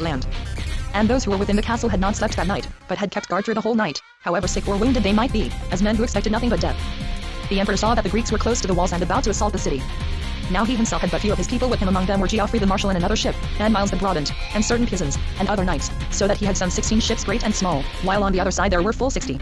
land. And those who were within the castle had not slept that night, but had kept guard through the whole night, however sick or wounded they might be, as men who expected nothing but death. The emperor saw that the Greeks were close to the walls and about to assault the city. Now he himself had but few of his people with him. Among them were Geoffrey the marshal in another ship, and Miles the Brodant, and certain peasants, and other knights, so that he had some 16 ships great and small, while on the other side there were full 60.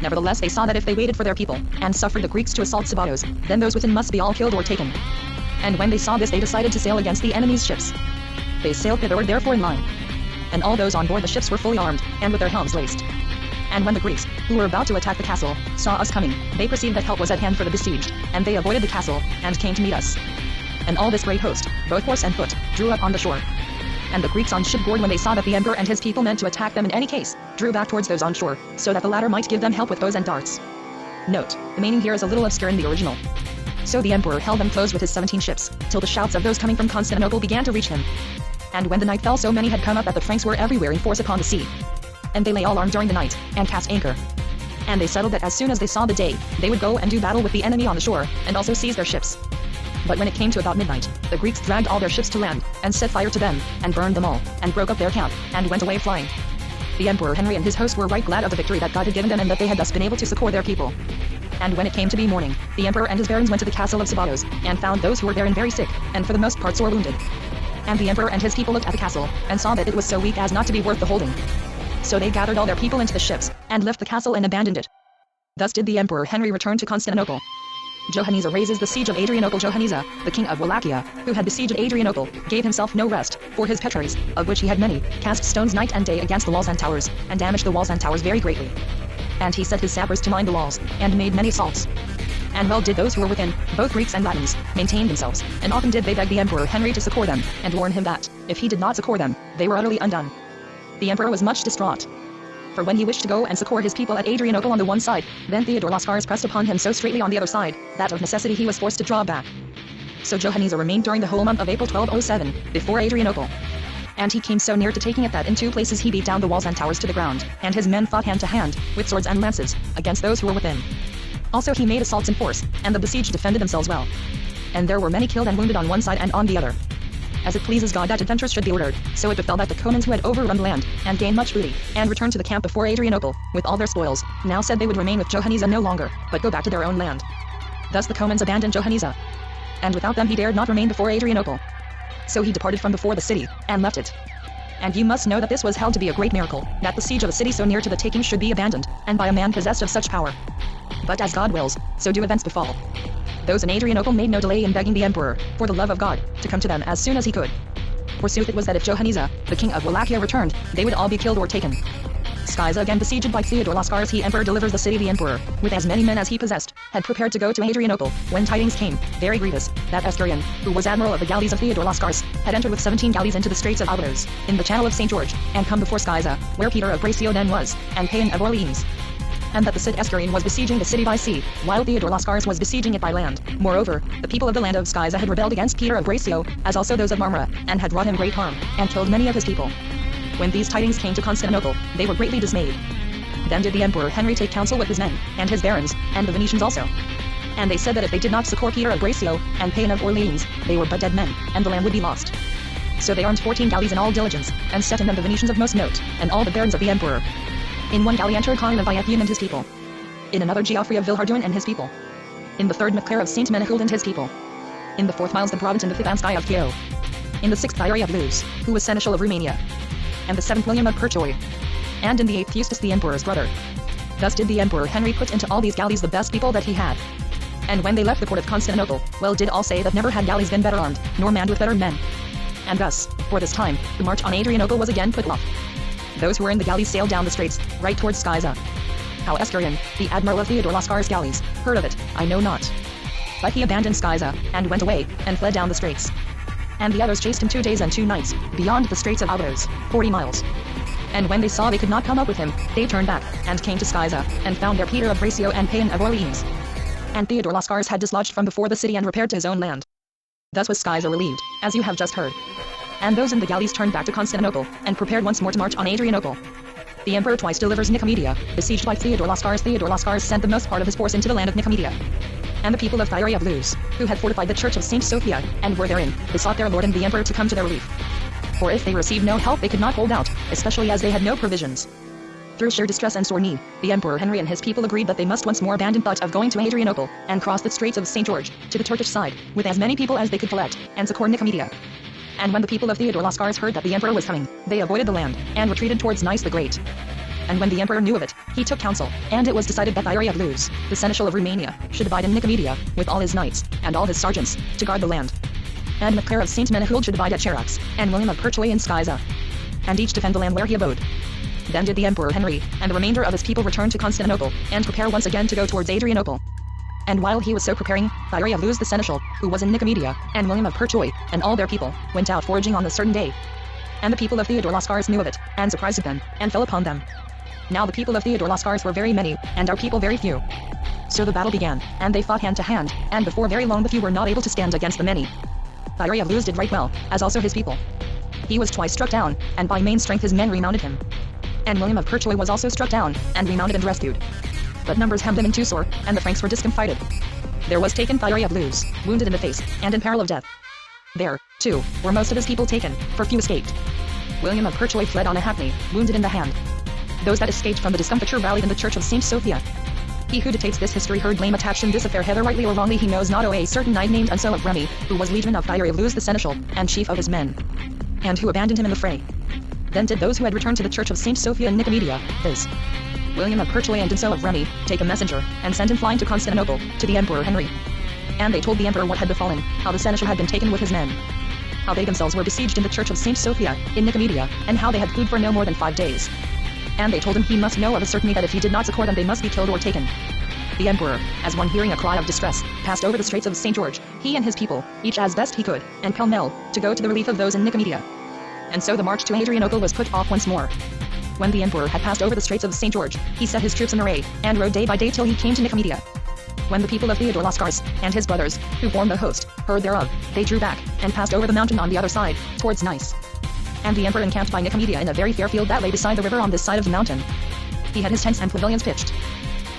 Nevertheless they saw that if they waited for their people, and suffered the Greeks to assault Sபாtos, then those within must be all killed or taken. And when they saw this they decided to sail against the enemy's ships. They sailed thitherward therefore in line. And all those on board the ships were fully armed, and with their helms laced. And when the Greeks, who were about to attack the castle, saw us coming, they perceived that help was at hand for the besieged, and they avoided the castle, and came to meet us. And all this great host, both horse and foot, drew up on the shore. And the Greeks on shipboard, when they saw that the emperor and his people meant to attack them in any case, drew back towards those on shore, so that the latter might give them help with bows and darts. Note, the meaning here is a little obscure in the original. So the emperor held them close with his 17 ships, till the shouts of those coming from Constantinople began to reach him. And when the night fell, so many had come up that the Franks were everywhere in force upon the sea. And they lay all armed during the night, and cast anchor. And they settled that as soon as they saw the day, they would go and do battle with the enemy on the shore, and also seize their ships. But when it came to about midnight, the Greeks dragged all their ships to land, and set fire to them, and burned them all, and broke up their camp, and went away flying. The Emperor Henry and his host were right glad of the victory that God had given them, and that they had thus been able to succor their people. And when it came to be morning, the Emperor and his barons went to the castle of Sபாtos, and found those who were therein very sick, and for the most part sore wounded. And the Emperor and his people looked at the castle, and saw that it was so weak as not to be worth the holding. So they gathered all their people into the ships, and left the castle and abandoned it. Thus did the Emperor Henry return to Constantinople. Johannes raises the siege of Adrianople. Johannes, the king of Wallachia, who had besieged Adrianople, gave himself no rest, for his petraries, of which he had many, cast stones night and day against the walls and towers, and damaged the walls and towers very greatly. And he set his sappers to mine the walls, and made many assaults. And well did those who were within, both Greeks and Latins, maintain themselves, and often did they beg the Emperor Henry to succor them, and warn him that, if he did not succor them, they were utterly undone. The Emperor was much distraught. For when he wished to go and succor his people at Adrianople on the one side, then Theodore Lascaris pressed upon him so straitly on the other side, that of necessity he was forced to draw back. So Johannes remained during the whole month of April 1207, before Adrianople. And he came so near to taking it that in 2 places he beat down the walls and towers to the ground, and his men fought hand to hand, with swords and lances, against those who were within. Also he made assaults in force, and the besieged defended themselves well. And there were many killed and wounded on one side and on the other. As it pleases God that adventures should be ordered, so it befell that the Comans who had overrun the land, and gained much booty, and returned to the camp before Adrianople, with all their spoils, now said they would remain with Johannes no longer, but go back to their own land. Thus the Comans abandoned Johannes. And without them he dared not remain before Adrianople. So he departed from before the city, and left it. And you must know that this was held to be a great miracle, that the siege of a city so near to the taking should be abandoned, and by a man possessed of such power. But as God wills, so do events befall. Those in Adrianople made no delay in begging the emperor, for the love of God, to come to them as soon as he could. Forsooth it was that if Johannes, the king of Wallachia, returned, they would all be killed or taken. Scylla, again besieged by Theodore Lascaris, he emperor delivers the city. The emperor, with as many men as he possessed, had prepared to go to Adrianople, when tidings came, very grievous, that Escurion, who was admiral of the galleys of Theodore Lascaris, had entered with 17 galleys into the Straits of Albados, in the channel of St. George, and come before Scylla, where Peter of Braccio then was, and Payan of Orleans. And that the Cid Escurion was besieging the city by sea, while Theodore Lascaris was besieging it by land. Moreover, the people of the land of Scylla had rebelled against Peter of Braccio, as also those of Marmara, and had wrought him great harm, and killed many of his people. When these tidings came to Constantinople, they were greatly dismayed. Then did the Emperor Henry take counsel with his men, and his barons, and the Venetians also. And they said that if they did not succor Peter of Braccio, and Payan of Orleans, they were but dead men, and the land would be lost. So they armed 14 galleys in all diligence, and set in them the Venetians of most note, and all the barons of the Emperor. In one galley entered Conn of Iathium and his people. In another Geoffrey of Villehardouin and his people. In the third Maclair of Saint Menehould and his people. In the fourth Miles the Brodant and the fifth Anskai of Kio. In the sixth Thierry of Luz, who was seneschal of Romania. And the seventh William of Perchoy. And in the eighth Eustace the emperor's brother. Thus did the Emperor Henry put into all these galleys the best people that he had. And when they left the port of Constantinople, well did all say that never had galleys been better armed, nor manned with better men. And thus, for this time, the march on Adrianople was again put off. Those who were in the galleys sailed down the straits, right towards Scylla. How Escurion, the admiral of Theodore Lascaris' galleys, heard of it, I know not. But he abandoned Scylla, and went away, and fled down the straits. And the others chased him 2 days and 2 nights, beyond the straits of Albados, 40 miles. And when they saw they could not come up with him, they turned back, and came to Scylla, and found there Peter of Braccio and Payan of Orleans. And Theodore Lascaris had dislodged from before the city and repaired to his own land. Thus was Scylla relieved, as you have just heard. And those in the galleys turned back to Constantinople, and prepared once more to march on Adrianople. The emperor twice delivers Nicomedia, besieged by Theodore Lascaris. Theodore Lascaris sent the most part of his force into the land of Nicomedia. And the people of Thierry of Luz, who had fortified the church of St. Sophia, and were therein, besought their lord and the emperor to come to their relief. for if they received no help they could not hold out, especially as they had no provisions. Through sheer distress and sore need, the Emperor Henry and his people agreed that they must once more abandon thought of going to Adrianople, and cross the Straits of St. George, to the Turkish side, with as many people as they could collect, and succor Nicomedia. And when the people of Theodore Lascaris heard that the Emperor was coming, they avoided the land, and retreated towards Nice the Great. And when the Emperor knew of it, he took counsel, and it was decided that Thierry-of-Luz, the seneschal of Romania, should abide in Nicomedia, with all his knights, and all his sergeants, to guard the land. And Maclair of St. Menehuld should abide at Charax, and William of Pertuis in Scyza, and each defend the land where he abode. Then did the Emperor Henry, and the remainder of his people return to Constantinople, and prepare once again to go towards Adrianople. And while he was so preparing, Thierry-of-Luz the seneschal, who was in Nicomedia, and William of Pertuis, and all their people, went out foraging on the certain day. And the people of Theodore Lascaris knew of it, and surprised them, and fell upon them. Now the people of Theodore Lascaris were very many, and our people very few. So the battle began, and they fought hand to hand, and before very long the few were not able to stand against the many. Thierry-of-Luz did right well, as also his people. He was twice struck down, and by main strength his men remounted him. And William of Pertuis was also struck down, and remounted and rescued. But numbers hemmed him in too sore, and the Franks were discomfited. There was taken Thierry-of-Luz, wounded in the face, and in peril of death. There, too, were most of his people taken, for few escaped. William of Pertuis fled on a hackney, wounded in the hand. Those that escaped from the discomfiture rallied in the church of St. Sophia. He who dictates this history heard blame attached in this affair, whether rightly or wrongly he knows not. A certain knight named Unso of Remy, who was legion of Thierry-of-Luz the seneschal, and chief of his men, and who abandoned him in the fray. Then did those who had returned to the church of St. Sophia in Nicomedia, viz. William of Pertuis and Unso of Remy, take a messenger, and send him flying to Constantinople, to the Emperor Henry. And they told the emperor what had befallen, how the seneschal had been taken with his men, how they themselves were besieged in the church of St. Sophia, in Nicomedia, and how they had food for no more than 5 days. And they told him he must know of a certainty that if he did not succor them they must be killed or taken. The emperor, as one hearing a cry of distress, passed over the Straits of St. George, he and his people, each as best he could, and pell-mell, to go to the relief of those in Nicomedia. And so the march to Adrianople was put off once more. When the emperor had passed over the Straits of St. George, he set his troops in array, and rode day by day till he came to Nicomedia. When the people of Theodore Lascaris, and his brothers, who formed the host, heard thereof, they drew back, and passed over the mountain on the other side, towards Nice. And the emperor encamped by Nicomedia in a very fair field that lay beside the river on this side of the mountain. He had his tents and pavilions pitched,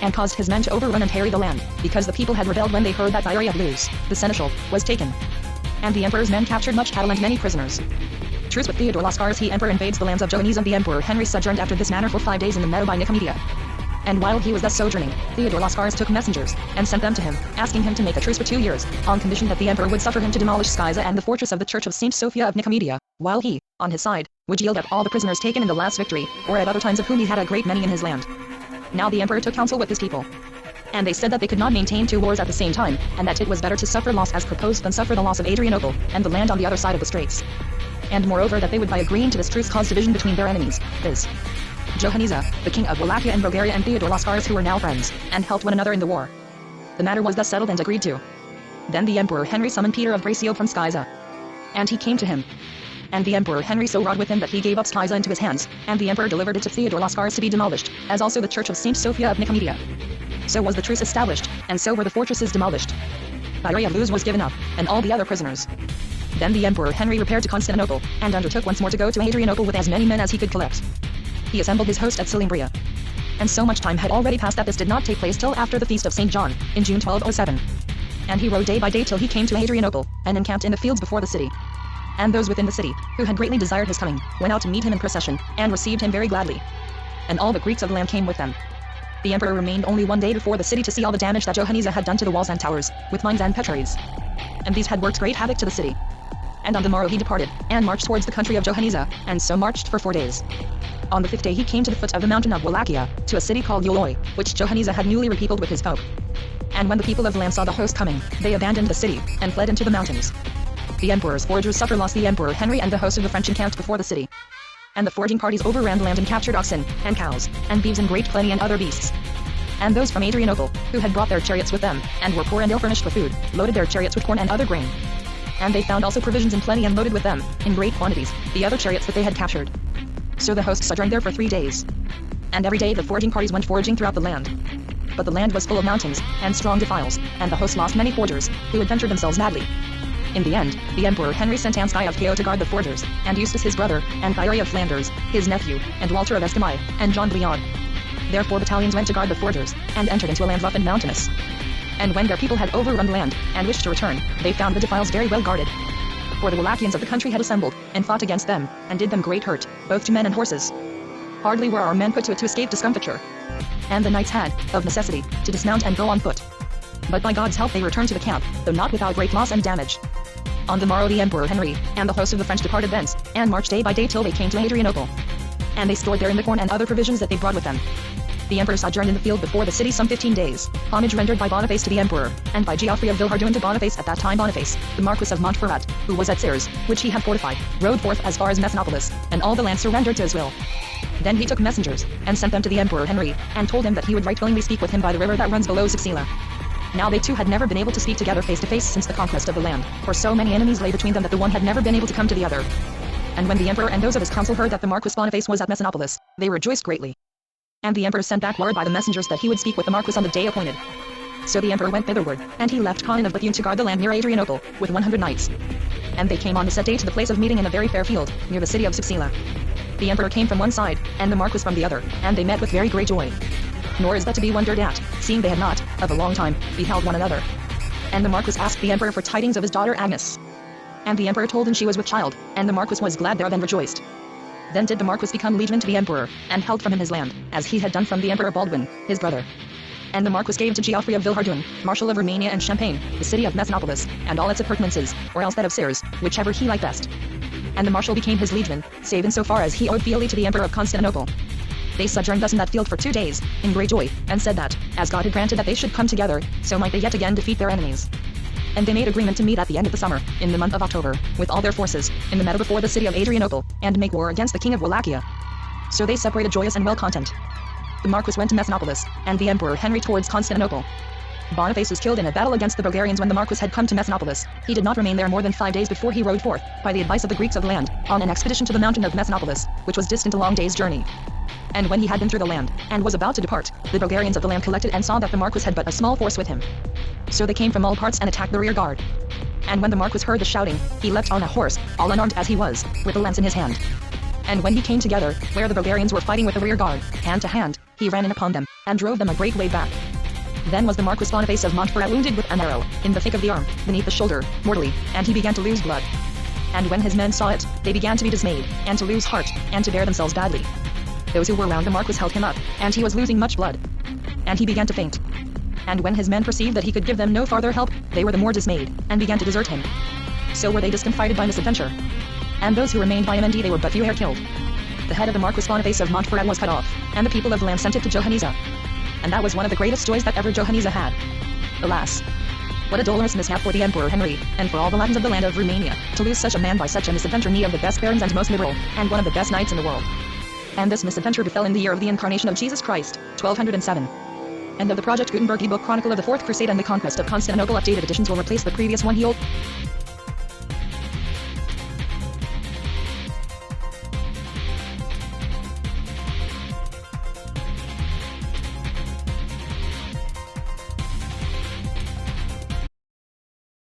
and caused his men to overrun and harry the land, because the people had rebelled when they heard that Thierry-of-Luz, the seneschal, was taken. And the emperor's men captured much cattle and many prisoners. Truce with Theodore Lascaris, he emperor invades the lands of Johannes, and the Emperor Henry sojourned after this manner for 5 days in the meadow by Nicomedia. And while he was thus sojourning, Theodore Lascaris took messengers, and sent them to him, asking him to make a truce for 2 years, on condition that the emperor would suffer him to demolish Scyza and the fortress of the church of St. Sophia of Nicomedia, while he, on his side, would yield up all the prisoners taken in the last victory, or at other times of whom he had a great many in his land. Now the emperor took counsel with his people, and they said that they could not maintain 2 wars at the same time, and that it was better to suffer loss as proposed than suffer the loss of Adrianople, and the land on the other side of the straits. And moreover that they would by agreeing to this truce cause division between their enemies, viz. Johannes, the king of Wallachia and Bulgaria, and Theodore Lascaris, who were now friends, and helped one another in the war. The matter was thus settled and agreed to. Then the Emperor Henry summoned Peter of Braccio from Scyza, and he came to him. And the Emperor Henry so wrought with him that he gave up Scyza into his hands, and the emperor delivered it to Theodore Lascaris to be demolished, as also the church of St. Sophia of Nicomedia. So was the truce established, and so were the fortresses demolished. Thierry-of-Luz was given up, and all the other prisoners. Then the Emperor Henry repaired to Constantinople, and undertook once more to go to Adrianople with as many men as he could collect. He assembled his host at Silimbria. And so much time had already passed that this did not take place till after the feast of St. John, in June 1207. And he rode day by day till he came to Adrianople, and encamped in the fields before the city. And those within the city, who had greatly desired his coming, went out to meet him in procession, and received him very gladly. And all the Greeks of the land came with them. The emperor remained only 1 day before the city to see all the damage that Johannes had done to the walls and towers, with mines and petraries. And these had worked great havoc to the city. And on the morrow he departed, and marched towards the country of Johannes, and so marched for 4 days. On the 5th day he came to the foot of the mountain of Wallachia, to a city called Euloi, which Johannes had newly repeopled with his folk. And when the people of the land saw the host coming, they abandoned the city, and fled into the mountains. The emperor's foragers suffered loss. The Emperor Henry and the host of the French encamped before the city. And the foraging parties overran the land and captured oxen, and cows, and beeves in great plenty, and other beasts. And those from Adrianople, who had brought their chariots with them, and were poor and ill-furnished with food, loaded their chariots with corn and other grain. And they found also provisions in plenty, and loaded with them, in great quantities, the other chariots that they had captured. So the host sojourned there for 3 days. And every day the foraging parties went foraging throughout the land. But the land was full of mountains, and strong defiles, and the host lost many foragers, who adventured themselves madly. In the end, the Emperor Henry sent Anskai of Keo to guard the foragers, and Eustace his brother, and Thierry of Flanders, his nephew, and Walter of Escamai, and John de Leon. Their 4 battalions went to guard the foragers, and entered into a land rough and mountainous. And when their people had overrun the land, and wished to return, they found the defiles very well guarded. for the Wallachians of the country had assembled, and fought against them, and did them great hurt, both to men and horses. Hardly were our men put to it to escape discomfiture. And the knights had, of necessity, to dismount and go on foot. But by God's help they returned to the camp, though not without great loss and damage. On the morrow the Emperor Henry, and the host of the French departed thence, and marched day by day till they came to Adrianople. And they stored therein the corn and other provisions that they brought with them. The emperor sojourned in the field before the city some 15 days, homage rendered by Boniface to the emperor, and by Geoffrey of Villehardouin to Boniface at that time Boniface, the Marquis of Montferrat, who was at Serres, which he had fortified, rode forth as far as Messinopolis, and all the land surrendered to his will. Then he took messengers, and sent them to the Emperor Henry, and told him that he would right willingly speak with him by the river that runs below Saxila. Now they two had never been able to speak together face to face since the conquest of the land, for so many enemies lay between them that the one had never been able to come to the other. And when the emperor and those of his council heard that the Marquis Boniface was at Messinopolis, they rejoiced greatly. And the emperor sent back word by the messengers that he would speak with the Marquis on the day appointed. So the emperor went thitherward, and he left Conan of Bethune to guard the land near Adrianople, with 100 knights. And they came on the set day to the place of meeting in a very fair field, near the city of Saxila. The emperor came from one side, and the Marquis from the other, and they met with very great joy. Nor is that to be wondered at, seeing they had not, of a long time, beheld one another. And the Marquis asked the emperor for tidings of his daughter Agnes. And the emperor told him she was with child, and the Marquis was glad thereof and rejoiced. Then did the Marquis become liegeman to the emperor, and held from him his land, as he had done from the emperor Baldwin, his brother. And the Marquis gave to Geoffrey of Villehardouin, Marshal of Romania and Champagne, the city of Messinopolis, and all its appurtenances, or else that of Serres, whichever he liked best. And the marshal became his liegeman, save in so far as he owed fealty to the emperor of Constantinople. They sojourned thus in that field for 2 days, in great joy, and said that, as God had granted that they should come together, so might they yet again defeat their enemies. And they made agreement to meet at the end of the summer, in the month of October, with all their forces, in the meadow before the city of Adrianople, and make war against the king of Wallachia. So they separated joyous and well content. The Marquis went to Messinopolis, and the Emperor Henry towards Constantinople. Boniface was killed in a battle against the Bulgarians when the Marquis had come to Messinopolis. He did not remain there more than 5 days before he rode forth, by the advice of the Greeks of the land, on an expedition to the mountain of Messinopolis, which was distant a long day's journey. And when he had been through the land, and was about to depart, the Bulgarians of the land collected and saw that the Marquis had but a small force with him. So they came from all parts and attacked the rear guard. And when the Marquis heard the shouting, he leapt on a horse, all unarmed as he was, with a lance in his hand. And when he came together, where the Bulgarians were fighting with the rear guard, hand to hand, he ran in upon them, and drove them a great way back. Then was the Marquis Boniface of Montferrat wounded with an arrow, in the thick of the arm, beneath the shoulder, mortally, and he began to lose blood. And when his men saw it, they began to be dismayed, and to lose heart, and to bear themselves badly. Those who were round the Marquis held him up, and he was losing much blood. And he began to faint. And when his men perceived that he could give them no farther help, they were the more dismayed, and began to desert him. So were they discomfited by misadventure. And those who remained by him indeed they were but few ere killed. The head of the Marquis Boniface of Montferrat was cut off, and the people of the land sent it to Johannisa. And that was one of the greatest joys that ever Johannisa had. Alas! What a dolorous mishap for the Emperor Henry, and for all the Latins of the land of Romania, to lose such a man by such a misadventure, knee of the best barons and most liberal, and one of the best knights in the world. And this misadventure befell in the year of the incarnation of Jesus Christ, 1207. End of the Project Gutenberg ebook Chronicle of the Fourth Crusade and the Conquest of Constantinople. Updated editions will replace the previous one.